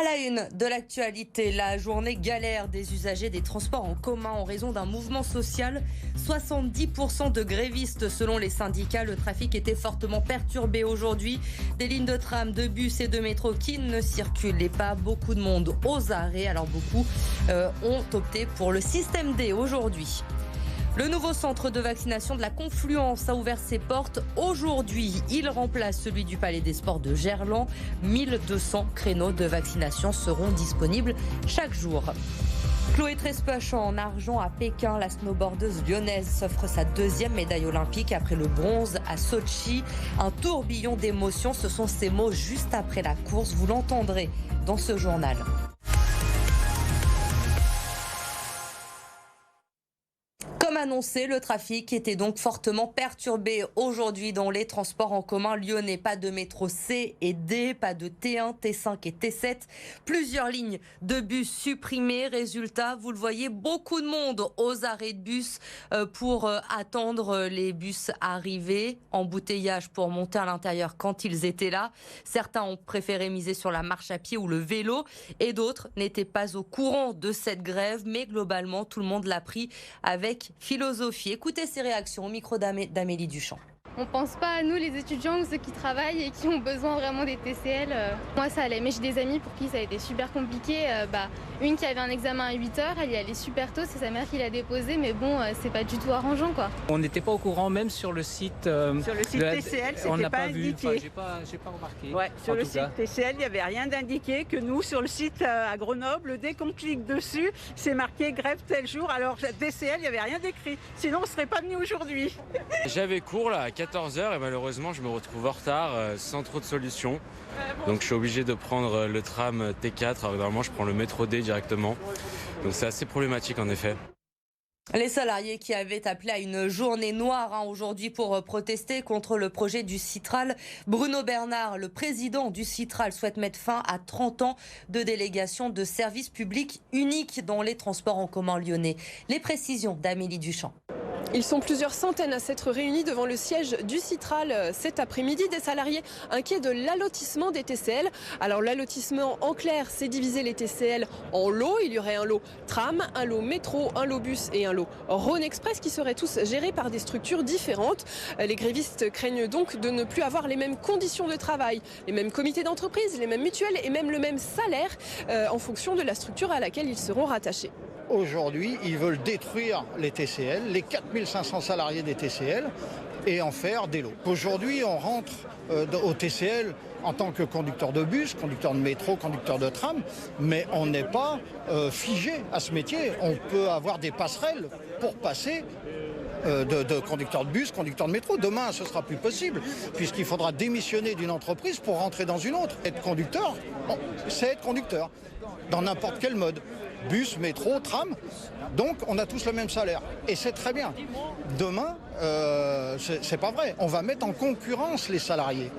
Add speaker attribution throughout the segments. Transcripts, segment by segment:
Speaker 1: À la une de l'actualité, la journée galère des usagers des transports en commun en raison d'un mouvement social. 70% de grévistes selon les syndicats. Le trafic était fortement perturbé aujourd'hui. Des lignes de tram, de bus et de métro qui ne circulent pas. Beaucoup de monde aux arrêts. Alors beaucoup ont opté pour le système D aujourd'hui. Le nouveau centre de vaccination de la Confluence a ouvert ses portes aujourd'hui. Il remplace celui du Palais des Sports de Gerland. 1200 créneaux de vaccination seront disponibles chaque jour. Chloé Trespach en argent à Pékin. La snowboardeuse lyonnaise s'offre sa deuxième médaille olympique après le bronze à Sochi. Un tourbillon d'émotions, ce sont ses mots juste après la course. Vous l'entendrez dans ce journal. Comme annoncé, le trafic était donc fortement perturbé aujourd'hui dans les transports en commun lyonnais. Pas de métro C et D, pas de T1, T5 et T7. Plusieurs lignes de bus supprimées. Résultat, vous le voyez, beaucoup de monde aux arrêts de bus pour attendre les bus arrivés. Embouteillage pour monter à l'intérieur quand ils étaient là. Certains ont préféré miser sur la marche à pied ou le vélo et d'autres n'étaient pas au courant de cette grève. Mais globalement, tout le monde l'a pris avec philosophie. Écoutez ces réactions au micro d'Amélie Duchamp.
Speaker 2: On pense pas à nous les étudiants ou ceux qui travaillent et qui ont besoin vraiment des TCL. Moi ça allait, mais j'ai des amis pour qui ça a été super compliqué. Une qui avait un examen à 8h, elle y allait super tôt, c'est sa mère qui l'a déposé, mais bon, c'est pas du tout arrangeant quoi.
Speaker 3: On n'était pas au courant même sur le site.
Speaker 4: Sur le site TCL,
Speaker 3: on
Speaker 4: c'était
Speaker 3: n'a
Speaker 4: pas
Speaker 3: indiqué.
Speaker 4: indiqué.
Speaker 3: J'ai pas remarqué.
Speaker 4: Ouais, sur le site TCL, il n'y avait rien d'indiqué que nous, sur le site à Grenoble, dès qu'on clique dessus, c'est marqué grève tel jour. Alors TCL, il n'y avait rien d'écrit. Sinon, on ne serait pas venu aujourd'hui.
Speaker 5: J'avais cours là à 14h et malheureusement je me retrouve en retard sans trop de solutions. Donc je suis obligé de prendre le tram T4, alors normalement je prends le métro D directement. Donc c'est assez problématique en effet.
Speaker 1: Les salariés qui avaient appelé à une journée noire aujourd'hui pour protester contre le projet du Citral. Bruno Bernard, le président du Citral, souhaite mettre fin à 30 ans de délégation de services publics uniques dans les transports en commun lyonnais. Les précisions d'Amélie Duchamp.
Speaker 6: Ils sont plusieurs centaines à s'être réunis devant le siège du Citral cet après-midi. Des salariés inquiets de l'allotissement des TCL. Alors l'allotissement en clair, c'est diviser les TCL en lots. Il y aurait un lot tram, un lot métro, un lot bus et un lot Rhône Express qui seraient tous gérés par des structures différentes. Les grévistes craignent donc de ne plus avoir les mêmes conditions de travail, les mêmes comités d'entreprise, les mêmes mutuelles et même le même salaire en fonction de la structure à laquelle ils seront rattachés.
Speaker 7: Aujourd'hui, ils veulent détruire les TCL, les 4500 salariés des TCL, et en faire des lots. Aujourd'hui, on rentre au TCL en tant que conducteur de bus, conducteur de métro, conducteur de tram, mais on n'est pas figé à ce métier. On peut avoir des passerelles pour passer de conducteur de bus, conducteur de métro. Demain, ce sera plus possible, puisqu'il faudra démissionner d'une entreprise pour rentrer dans une autre. Être conducteur, c'est être conducteur, dans n'importe quel mode. Bus, métro, tram, donc on a tous le même salaire. Et c'est très bien. Demain, c'est pas vrai. On va mettre en concurrence les salariés.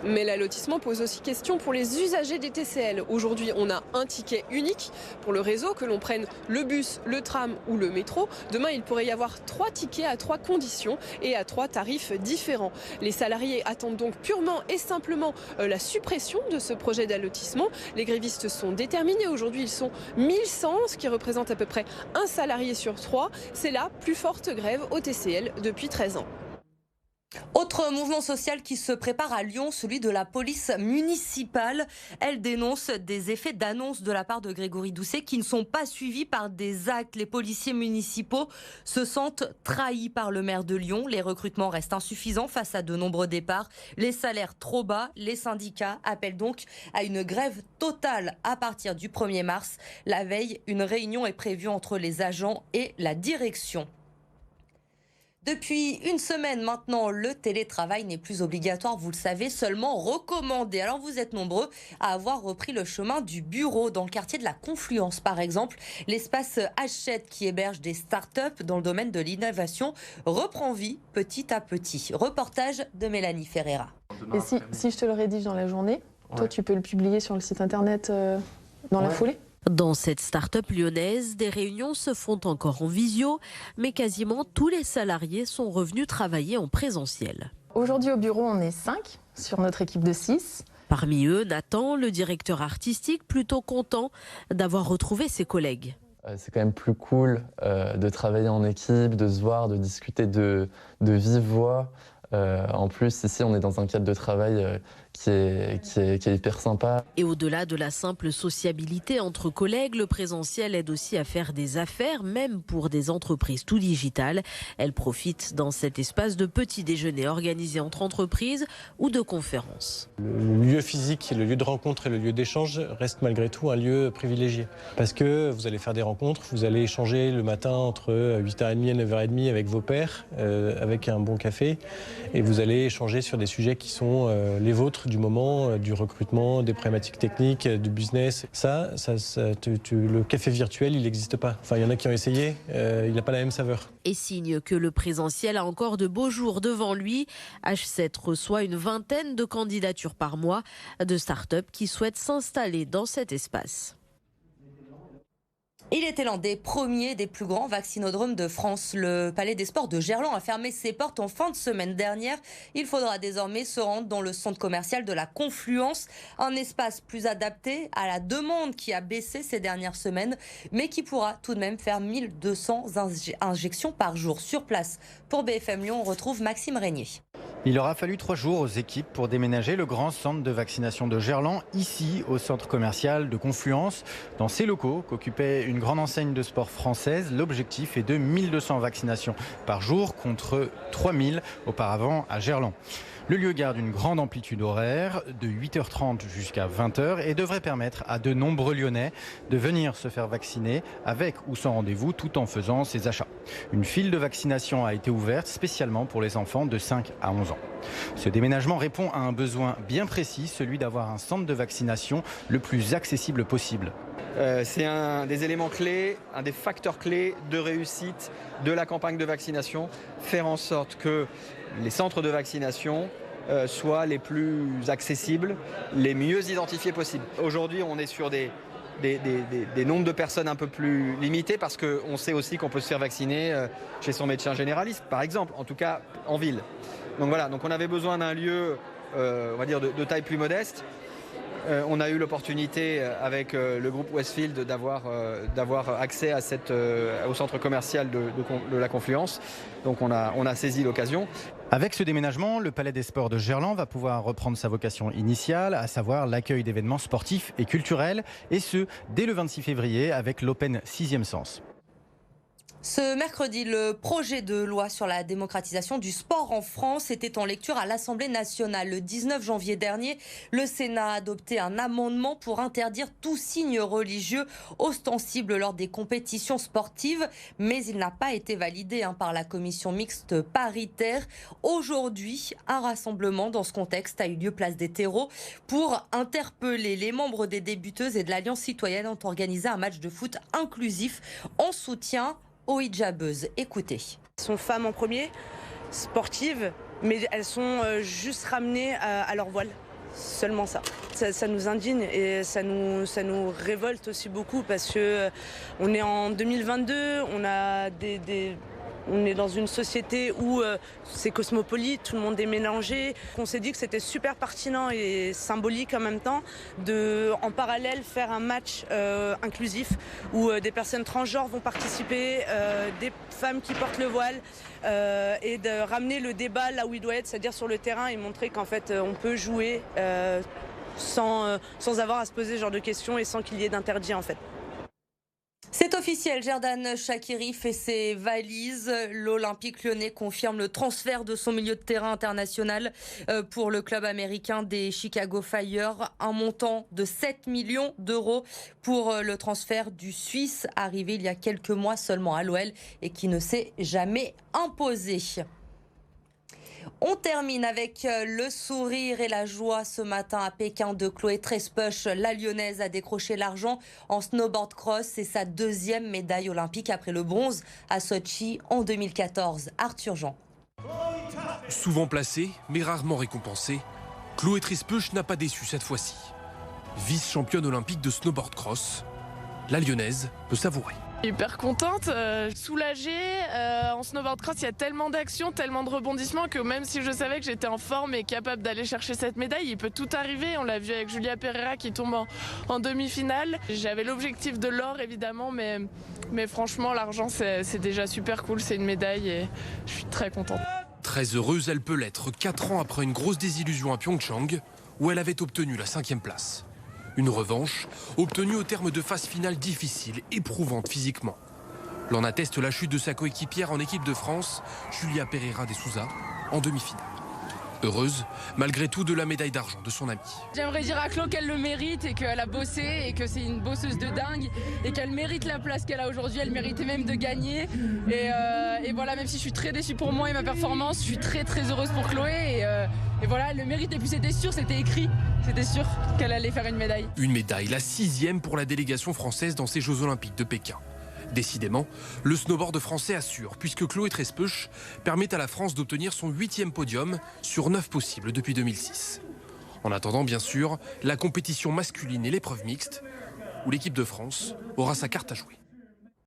Speaker 6: Mais l'allotissement pose aussi question pour les usagers des TCL. Aujourd'hui, on a un ticket unique pour le réseau, que l'on prenne le bus, le tram ou le métro. Demain, il pourrait y avoir 3 tickets à 3 conditions et à 3 tarifs différents. Les salariés attendent donc purement et simplement la suppression de ce projet d'allotissement. Les grévistes sont déterminés. Aujourd'hui, ils sont 1100, ce qui représente à peu près un salarié sur 3. C'est la plus forte grève au TCL depuis 13 ans.
Speaker 1: Autre mouvement social qui se prépare à Lyon, celui de la police municipale. Elle dénonce des effets d'annonce de la part de Grégory Doucet qui ne sont pas suivis par des actes. Les policiers municipaux se sentent trahis par le maire de Lyon. Les recrutements restent insuffisants face à de nombreux départs. Les salaires trop bas. Les syndicats appellent donc à une grève totale à partir du 1er mars. La veille, une réunion est prévue entre les agents et la direction. Depuis une semaine maintenant, le télétravail n'est plus obligatoire, vous le savez, seulement recommandé. Alors vous êtes nombreux à avoir repris le chemin du bureau dans le quartier de la Confluence, par exemple. L'espace Hachette, qui héberge des startups dans le domaine de l'innovation, reprend vie petit à petit. Reportage de Mélanie Ferreira.
Speaker 8: Et si je te le rédige dans la journée, toi tu peux le publier sur le site internet dans la foulée ?
Speaker 9: Dans cette start-up lyonnaise, des réunions se font encore en visio, mais quasiment tous les salariés sont revenus travailler en présentiel.
Speaker 8: Aujourd'hui au bureau, on est 5 sur notre équipe de 6.
Speaker 9: Parmi eux, Nathan, le directeur artistique, plutôt content d'avoir retrouvé ses collègues.
Speaker 10: C'est quand même plus cool de travailler en équipe, de se voir, de discuter de vive voix. En plus, ici, on est dans un cadre de travail qui est hyper sympa.
Speaker 9: Et au-delà de la simple sociabilité entre collègues, le présentiel aide aussi à faire des affaires, même pour des entreprises tout digitales. Elle profite dans cet espace de petits déjeuners organisés entre entreprises ou de conférences.
Speaker 11: Le lieu physique, le lieu de rencontre et le lieu d'échange reste malgré tout un lieu privilégié. Parce que vous allez faire des rencontres, vous allez échanger le matin entre 8h30 et 9h30 avec vos pairs, avec un bon café. Et vous allez échanger sur des sujets qui sont les vôtres du moment, du recrutement, des problématiques techniques, du business. Le café virtuel, il n'existe pas. Enfin, il y en a qui ont essayé, il n'a pas la même saveur.
Speaker 9: Et signe que le présentiel a encore de beaux jours devant lui, H7 reçoit une vingtaine de candidatures par mois de start-up qui souhaitent s'installer dans cet espace.
Speaker 1: Il était l'un des premiers, des plus grands vaccinodromes de France. Le Palais des Sports de Gerland a fermé ses portes en fin de semaine dernière. Il faudra désormais se rendre dans le centre commercial de la Confluence, un espace plus adapté à la demande qui a baissé ces dernières semaines, mais qui pourra tout de même faire 1200 injections par jour. Sur place, pour BFM Lyon, on retrouve Maxime Régnier.
Speaker 12: Il aura fallu 3 jours aux équipes pour déménager le grand centre de vaccination de Gerland, ici au centre commercial de Confluence. Dans ces locaux qu'occupait une grande enseigne de sport française, l'objectif est de 1200 vaccinations par jour contre 3000 auparavant à Gerland. Le lieu garde une grande amplitude horaire de 8h30 jusqu'à 20h et devrait permettre à de nombreux Lyonnais de venir se faire vacciner avec ou sans rendez-vous tout en faisant ses achats. Une file de vaccination a été ouverte spécialement pour les enfants de 5 à 11 ans. Ce déménagement répond à un besoin bien précis, celui d'avoir un centre de vaccination le plus accessible possible.
Speaker 13: C'est un des éléments clés, un des facteurs clés de réussite de la campagne de vaccination, faire en sorte que les centres de vaccination soient les plus accessibles, les mieux identifiés possibles. Aujourd'hui, on est sur des nombres de personnes un peu plus limités parce qu'on sait aussi qu'on peut se faire vacciner chez son médecin généraliste, par exemple, en tout cas en ville. Donc voilà, donc on avait besoin d'un lieu, on va dire, de taille plus modeste. On a eu l'opportunité avec le groupe Westfield d'avoir accès à au centre commercial de la Confluence. Donc on a saisi l'occasion.
Speaker 12: Avec ce déménagement, le Palais des Sports de Gerland va pouvoir reprendre sa vocation initiale, à savoir l'accueil d'événements sportifs et culturels, et ce, dès le 26 février avec l'Open 6e Sens.
Speaker 1: Ce mercredi, le projet de loi sur la démocratisation du sport en France était en lecture à l'Assemblée nationale. Le 19 janvier dernier, le Sénat a adopté un amendement pour interdire tout signe religieux ostensible lors des compétitions sportives, mais il n'a pas été validé par la commission mixte paritaire. Aujourd'hui, un rassemblement dans ce contexte a eu lieu place des Terreaux pour interpeller les membres des débuteuses et de l'Alliance citoyenne ont organisé un match de foot inclusif en soutien aux hijabeuses. Écoutez.
Speaker 14: Elles sont femmes en premier, sportives, mais elles sont juste ramenées à leur voile. Seulement ça. Ça nous indigne et ça nous révolte aussi beaucoup parce que on est en 2022, on est dans une société où c'est cosmopolite, tout le monde est mélangé. On s'est dit que c'était super pertinent et symbolique en même temps de, en parallèle, faire un match inclusif où des personnes transgenres vont participer, des femmes qui portent le voile et de ramener le débat là où il doit être, c'est-à-dire sur le terrain et montrer qu'en fait on peut jouer sans avoir à se poser ce genre de questions et sans qu'il y ait d'interdit en fait.
Speaker 1: C'est officiel, Xherdan Shaqiri fait ses valises. L'Olympique lyonnais confirme le transfert de son milieu de terrain international pour le club américain des Chicago Fire. Un montant de 7 millions d'euros pour le transfert du Suisse, arrivé il y a quelques mois seulement à l'OL et qui ne s'est jamais imposé. On termine avec le sourire et la joie ce matin à Pékin de Chloé Trespeuch. La Lyonnaise a décroché l'argent en snowboard cross. C'est sa 2e médaille olympique après le bronze à Sochi en 2014. Arthur Jean.
Speaker 15: Souvent placée, mais rarement récompensée, Chloé Trespeuch n'a pas déçu cette fois-ci. Vice-championne olympique de snowboard cross, la Lyonnaise peut savourer.
Speaker 16: Hyper contente, soulagée. En snowboard cross, il y a tellement d'actions, tellement de rebondissements que même si je savais que j'étais en forme et capable d'aller chercher cette médaille, il peut tout arriver. On l'a vu avec Julia Pereira qui tombe en demi-finale. J'avais l'objectif de l'or évidemment, mais franchement l'argent c'est déjà super cool, c'est une médaille et je suis très contente.
Speaker 15: Très heureuse, elle peut l'être 4 ans après une grosse désillusion à Pyeongchang, où elle avait obtenu la 5e place. Une revanche obtenue au terme de phases finales difficiles, éprouvantes physiquement. L'en atteste la chute de sa coéquipière en équipe de France, Julia Pereira de Souza, en demi-finale. Heureuse, malgré tout, de la médaille d'argent de son amie.
Speaker 17: J'aimerais dire à Chloé qu'elle le mérite et qu'elle a bossé et que c'est une bosseuse de dingue et qu'elle mérite la place qu'elle a aujourd'hui, elle méritait même de gagner. Et voilà, même si je suis très déçue pour moi et ma performance, je suis très heureuse pour Chloé et voilà, elle le mérite. Et puis c'était sûr, c'était écrit, c'était sûr qu'elle allait faire une médaille.
Speaker 15: Une médaille, la 6e pour la délégation française dans ces Jeux Olympiques de Pékin. Décidément, le snowboard français assure, puisque Chloé Trespeuch permet à la France d'obtenir son 8e podium sur 9 possibles depuis 2006. En attendant, bien sûr, la compétition masculine et l'épreuve mixte, où l'équipe de France aura sa carte à jouer.